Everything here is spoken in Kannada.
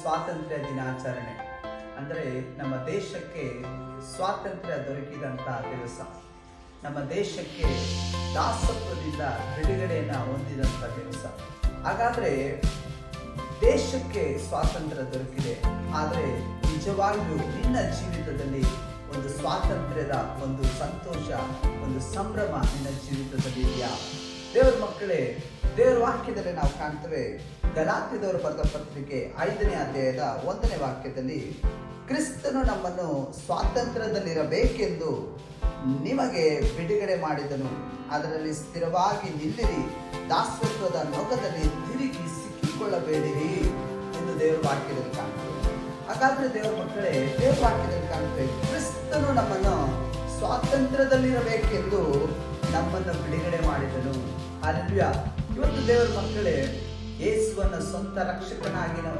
ಸ್ವಾತಂತ್ರ್ಯ ದಿನಾಚರಣೆ ಅಂದರೆ ನಮ್ಮ ದೇಶಕ್ಕೆ ಸ್ವಾತಂತ್ರ್ಯ ದೊರಕಿದಂಥ ದಿವಸ, ನಮ್ಮ ದೇಶಕ್ಕೆ ದಾಸತ್ವದಿಂದ ಬಿಡುಗಡೆಯನ್ನು ಹೊಂದಿದಂಥ ದಿವಸ. ಹಾಗಾದರೆ ದೇಶಕ್ಕೆ ಸ್ವಾತಂತ್ರ್ಯ ದೊರಕಿದೆ, ಆದರೆ ನಿಜವಾಗಿಯೂ ನಿನ್ನ ಜೀವಿತದಲ್ಲಿ ಒಂದು ಸ್ವಾತಂತ್ರ್ಯದ ಒಂದು ಸಂತೋಷ, ಒಂದು ಸಂಭ್ರಮ ನಿನ್ನ ಜೀವಿತದಲ್ಲಿ ಇದೆಯಾ? ದೇವರ ಮಕ್ಕಳೇ, ದೇವರ ವಾಕ್ಯದಲ್ಲಿ ನಾವು ಕಾಣ್ತೇವೆ. ಗಲಾತ್ಯದವರು ಬರೆದ ಪತ್ರಿಕೆ 5ನೇ ಅಧ್ಯಾಯದ 1ನೇ ವಾಕ್ಯದಲ್ಲಿ, ಕ್ರಿಸ್ತನು ನಮ್ಮನ್ನು ಸ್ವಾತಂತ್ರ್ಯದಲ್ಲಿರಬೇಕೆಂದು ನಿಮಗೆ ಬಿಡುಗಡೆ ಮಾಡಿದನು, ಅದರಲ್ಲಿ ಸ್ಥಿರವಾಗಿ ನಿಲ್ಲಿರಿ, ದಾಸತ್ವದ ನೊಗದಲ್ಲಿ ತಿರುಗಿ ಸಿಕ್ಕಿಕೊಳ್ಳಬೇಡಿರಿ ಎಂದು ದೇವರ ವಾಕ್ಯದಲ್ಲಿ ಕಾಣ್ತೇವೆ. ಹಾಗಾದ್ರೆ ದೇವರ ಮಕ್ಕಳೇ, ದೇವರ ವಾಕ್ಯದಲ್ಲಿ ಕಾಣ್ತೇವೆ, ಕ್ರಿಸ್ತನು ನಮ್ಮನ್ನು ಸ್ವಾತಂತ್ರ್ಯದಲ್ಲಿರಬೇಕೆಂದು ನಮ್ಮನ್ನು ಬಿಡುಗಡೆ ಮಾಡಿದನು. ಹಲ್ಲೆಲೂಯಾ. ಇವತ್ತು ದೇವರ ಮಕ್ಕಳೇ, ಯೇಸುವನ್ನು ಸ್ವಂತ ರಕ್ಷಕನಾಗಿ ನಾವು